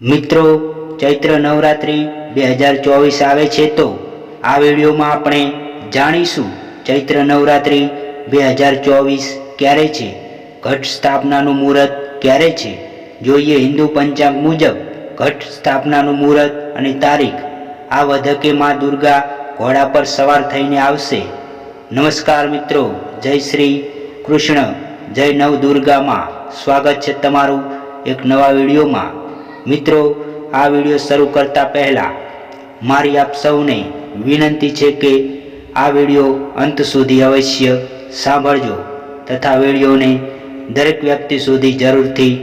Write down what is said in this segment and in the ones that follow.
મિત્રો, ચૈત્ર નવરાત્રિ 2024 આવે છે તો આ વિડીયોમાં આપણે જાણીશું ચૈત્ર નવરાત્રિ 2024 ક્યારે છે, ઘટ સ્થાપનાનું મુહૂર્ત ક્યારે છે. જોઈએ હિન્દુ પંચાંગ મુજબ ઘટ સ્થાપનાનું મુહૂર્ત અને તારીખ. આ વખતે માં દુર્ગા ઘોડા પર સવાર થઈને આવશે. નમસ્કાર મિત્રો, જય શ્રી કૃષ્ણ, જય નવદુર્ગામાં. સ્વાગત છે તમારું એક નવા વિડીયોમાં. મિત્રો, આ વિડીયો શરૂ કરતા પહેલાં મારી આપ સૌને વિનંતી છે કે આ વિડીયો અંત સુધી અવશ્ય સાંભળજો તથા વિડીયોને દરેક વ્યક્તિ સુધી જરૂરથી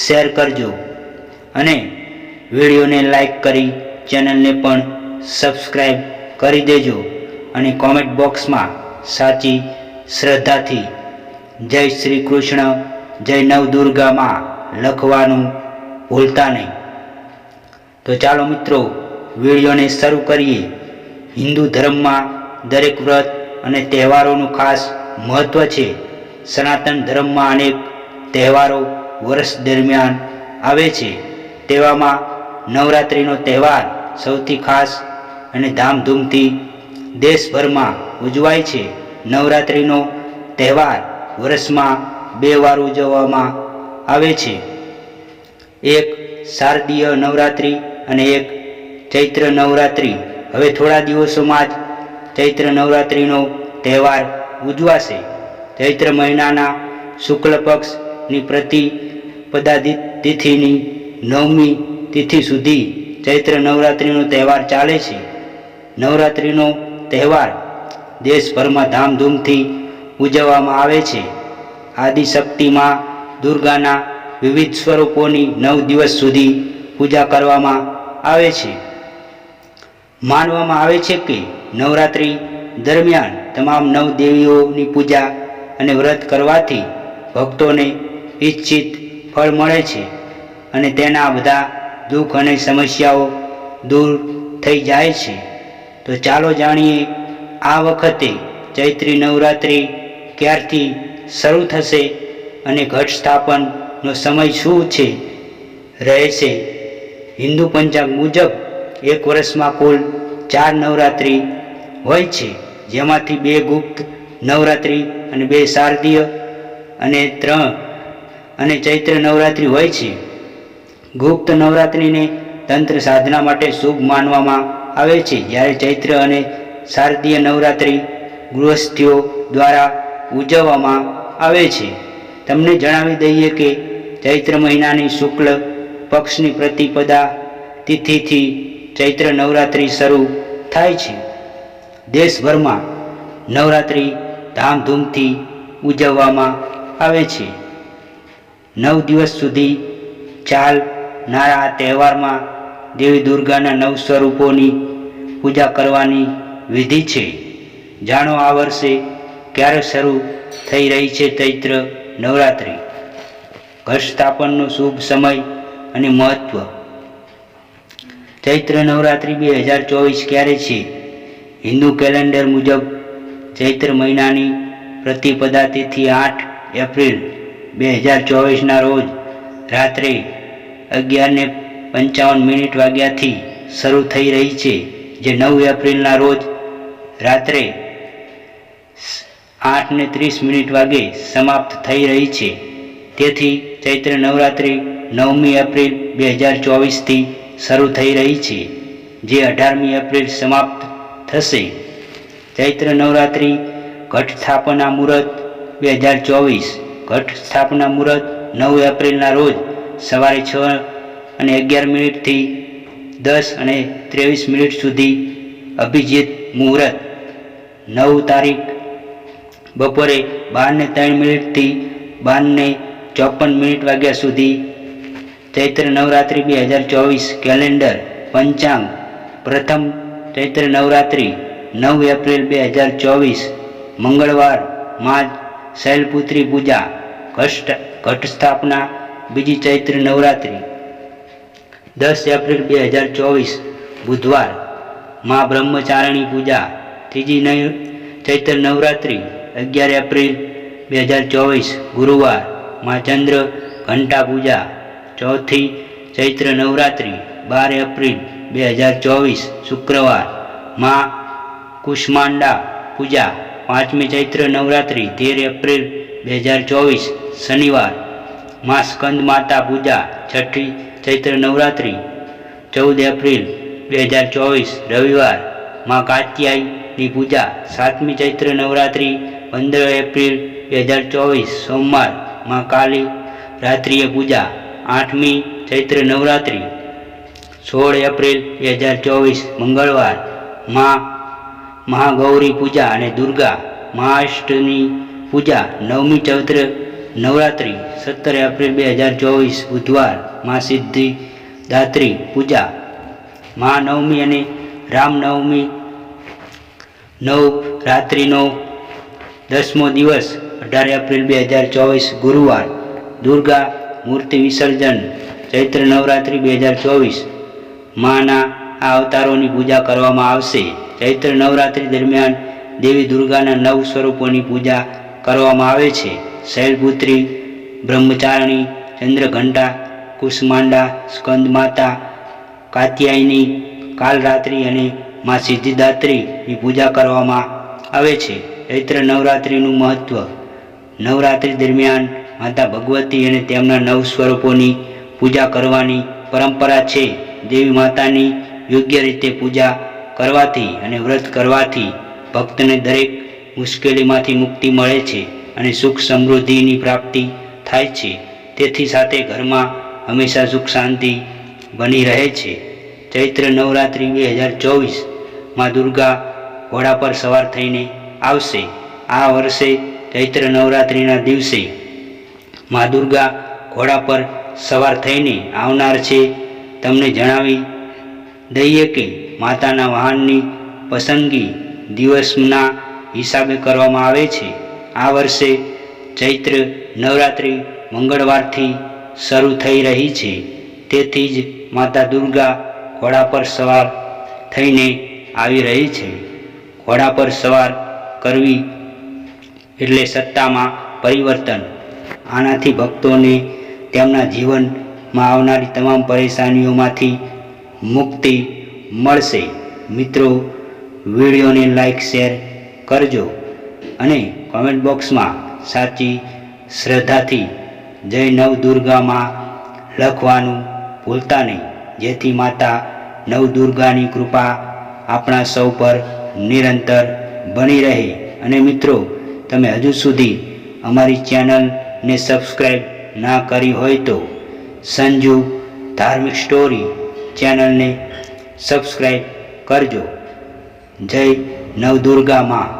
શેર કરજો અને વિડીયોને લાઈક કરી ચેનલને પણ સબસ્ક્રાઈબ કરી દેજો અને કોમેન્ટ બોક્સમાં સાચી શ્રદ્ધાથી જય શ્રી કૃષ્ણ, જય નવદુર્ગામાં લખવાનું ભૂલતા નહીં. તો ચાલો મિત્રો, વિડીયોને શરૂ કરીએ. હિન્દુ ધર્મમાં દરેક વ્રત અને તહેવારોનું ખાસ મહત્ત્વ છે. સનાતન ધર્મમાં અનેક તહેવારો વર્ષ દરમિયાન આવે છે. તેવામાં નવરાત્રિનો તહેવાર સૌથી ખાસ અને ધામધૂમથી દેશભરમાં ઉજવાય છે. નવરાત્રિનો તહેવાર વર્ષમાં 2 વાર ઉજવવામાં આવે છે. એક શારદીય નવરાત્રિ અને એક ચૈત્ર નવરાત્રિ. હવે થોડા દિવસોમાં જ ચૈત્ર નવરાત્રિનો તહેવાર ઉજવાશે. ચૈત્ર મહિનાના શુક્લ પક્ષની પ્રતિપદા તિથિની 9મી તિથિ સુધી ચૈત્ર નવરાત્રિનો તહેવાર ચાલે છે. નવરાત્રિનો તહેવાર દેશભરમાં ધામધૂમથી ઉજવવામાં આવે છે. આદિશક્તિમાં દુર્ગાના વિવિધ સ્વરૂપોની 9 દિવસ સુધી પૂજા કરવામાં આવે છે. માનવામાં આવે છે કે નવરાત્રિ દરમિયાન તમામ 9 દેવીઓની પૂજા અને વ્રત કરવાથી ભક્તોને ઈચ્છિત ફળ મળે છે અને તેના બધા દુઃખ અને સમસ્યાઓ દૂર થઈ જાય છે. તો ચાલો જાણીએ આ વખતે ચૈત્રી નવરાત્રિ ક્યારથી શરૂ થશે અને ઘટ સ્થાપનનો સમય શું છે રહેશે. હિન્દુ પંચાંગ મુજબ એક વર્ષમાં કુલ 4 નવરાત્રિ હોય છે, જેમાંથી 2 ગુપ્ત નવરાત્રિ અને 2 શારદીય અને 3 અને ચૈત્ર નવરાત્રિ હોય છે. ગુપ્ત નવરાત્રિને તંત્ર સાધના માટે શુભ માનવામાં આવે છે, જ્યારે ચૈત્ર અને શારદીય નવરાત્રિ ગૃહસ્થીઓ દ્વારા ઉજવવામાં આવે છે. તમને જણાવી દઈએ કે ચૈત્ર મહિનાની શુક્લ પક્ષની પ્રતિપદા તિથિથી ચૈત્ર નવરાત્રિ શરૂ થાય છે. દેશભરમાં નવરાત્રિ ધામધૂમથી ઉજવવામાં આવે છે. 9 દિવસ સુધી ચાલનારા આ તહેવારમાં દેવી દુર્ગાના 9 સ્વરૂપોની પૂજા કરવાની વિધિ છે. જાણો આ વર્ષે ક્યારે શરૂ થઈ રહી છે ચૈત્ર નવરાત્રિ, ઘટ સ્થાપનનો શુભ સમય અને મહત્વ. ચૈત્ર નવરાત્રિ 2024 ક્યારે છે? હિન્દુ કેલેન્ડર મુજબ ચૈત્ર મહિનાની પ્રતિપદા તિથિ 8 એપ્રિલ 2024ના રોજ રાત્રે 11:55 વાગ્યાથી શરૂ થઈ રહી છે, જે 9 એપ્રિલના રોજ રાત્રે 8:30 વાગે સમાપ્ત થઈ રહી છે. તેથી ચૈત્ર નવરાત્રિ 9મી એપ્રિલ 2024થી શરૂ થઈ રહી છે, જે 18મી એપ્રિલ સમાપ્ત થશે. ચૈત્ર નવરાત્રિ ઘટ સ્થાપના મુહૂર્ત 2024. ઘટ સ્થાપના મુહૂર્ત 9 એપ્રિલના રોજ સવારે 6:11 થી 10:23 સુધી અભિજીત મુહૂર્ત. 9 તારીખ બપોરે 12:03 થી 12:54 વાગ્યા સુધી. ચૈત્ર નવરાત્રિ 2024 કેલેન્ડર પંચાંગ. પ્રથમ ચૈત્ર નવરાત્રિ 9 એપ્રિલ 2024 મંગળવાર, માં શૈલપુત્રી પૂજા. ઘટ સ્થાપના બીજી ચૈત્ર નવરાત્રિ 10 એપ્રિલ 2024 બુધવાર, માં બ્રહ્મચારિણી પૂજા. ત્રીજી ચૈત્ર નવરાત્રિ 11 એપ્રિલ 2024 ગુરુવાર, માં ચંદ્ર ઘંટા પૂજા. ચોથી ચૈત્ર નવરાત્રિ 12 એપ્રિલ 2024 શુક્રવાર માં કુષ્માંડા પૂજા. 5મી ચૈત્ર નવરાત્રિ 13 એપ્રિલ 2024 શનિવાર માં સ્કંદ માતા પૂજા. 6ઠી ચૈત્ર નવરાત્રિ 14 એપ્રિલ 2024 રવિવાર માં કાત્યાયની પૂજા. 7મી ચૈત્ર નવરાત્રિ 15 એપ્રિલ 2024 સોમવાર માં કાલી રાત્રિએ પૂજા. 8મી ચૈત્ર નવરાત્રિ 16 એપ્રિલ 2024 મંગળવાર માં મહાગૌરી પૂજા અને દુર્ગા મહાષ્ટમી પૂજા. 9મી ચૈત્ર નવરાત્રિ 17 એપ્રિલ 2024 બુધવાર માં સિદ્ધિદાત્રી પૂજા. મહાનવમી અને રામનવમી નવરાત્રિનો 10મો દિવસ 18 એપ્રિલ 2024 ગુરુવાર. દુર્ગા મૂર્તિ વિસર્જન. ચૈત્ર નવરાત્રિ 2024 માના આ અવતારોની પૂજા કરવામાં આવશે. ચૈત્ર નવરાત્રિ દરમિયાન દેવી દુર્ગાના 9 સ્વરૂપોની પૂજા કરવામાં આવે છે. શૈલપુત્રી, બ્રહ્મચારિણી, ચંદ્રઘંટા, કુષ્માંડા, સ્કંદ માતા, કાત્યાયની, કાલરાત્રિ અને મા સિદ્ધિદાત્રીની પૂજા કરવામાં આવે છે. ચૈત્ર નવરાત્રિનું મહત્વ. નવરાત્રિ દરમિયાન માતા ભગવતી અને તેમના 9 સ્વરૂપોની પૂજા કરવાની પરંપરા છે. દેવી માતાની યોગ્ય રીતે પૂજા કરવાથી અને વ્રત કરવાથી ભક્તને દરેક મુશ્કેલીમાંથી મુક્તિ મળે છે અને સુખ સમૃદ્ધિની પ્રાપ્તિ થાય છે. તેથી સાથે ઘરમાં હંમેશા સુખ શાંતિ બની રહે છે. ચૈત્ર નવરાત્રિ 2024 માં દુર્ગા ઘોડા પર સવાર થઈને આવશે. આ વર્ષે ચૈત્ર નવરાત્રિના દિવસે મા દુર્ગા ઘોડા પર સવાર થઈને આવનાર છે. તમને જણાવી દઈએ કે માતાના વાહનની પસંદગી દિવસના હિસાબે કરવામાં આવે છે. આ વર્ષે ચૈત્ર નવરાત્રિ મંગળવારથી શરૂ થઈ રહી છે. તેથી જ માતા દુર્ગા ઘોડા પર સવાર થઈને આવી રહી છે. ઘોડા પર સવાર કરવી એટલે સત્તામાં પરિવર્તન. આનાથી ભક્તોને તેમના જીવનમાં આવનારી તમામ પરેશાનીઓમાંથી મુક્તિ મળશે. મિત્રો, વિડીયોને લાઈક શેર કરજો અને કોમેન્ટ બોક્સમાં સાચી શ્રદ્ધાથી જય નવદુર્ગામાં લખવાનું ભૂલતા નહીં, જેથી માતા નવદુર્ગાની કૃપા આપણા સૌ પર નિરંતર બની રહે. અને મિત્રો, તમે હજુ સુધી અમારી ચેનલને સબસ્ક્રાઈબ ના કરી હોય તો સંજુ ધાર્મિક સ્ટોરી ચેનલને સબસ્ક્રાઈબ કરજો. જય નવદુર્ગા માં.